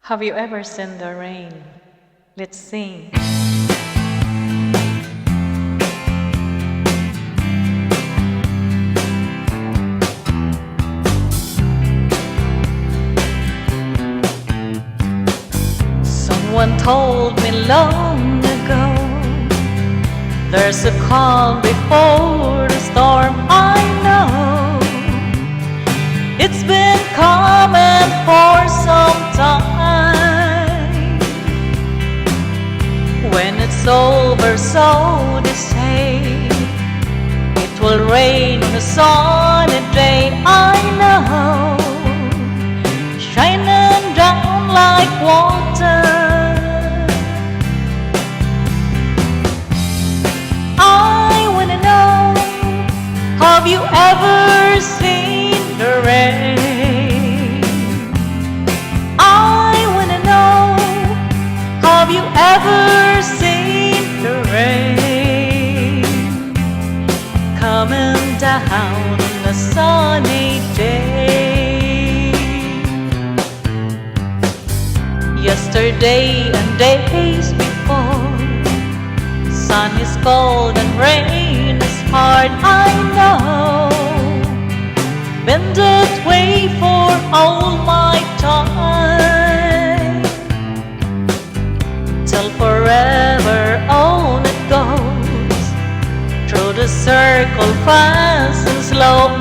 Have you ever seen the rain? Let's sing. Someone told me long ago, there's a calm before the storm. I know it's been coming for some time. When it's over, so they say, it will rain on a sunny day. I know, shining down like water. I wanna know, have you ever seen the rain? I wanna know, have you ever seen the rain coming down on a sunny day? Yesterday and days before, sun is cold and rain is hard. I know, been that way for all my time, till forever on it goes, through the circle fast and slow.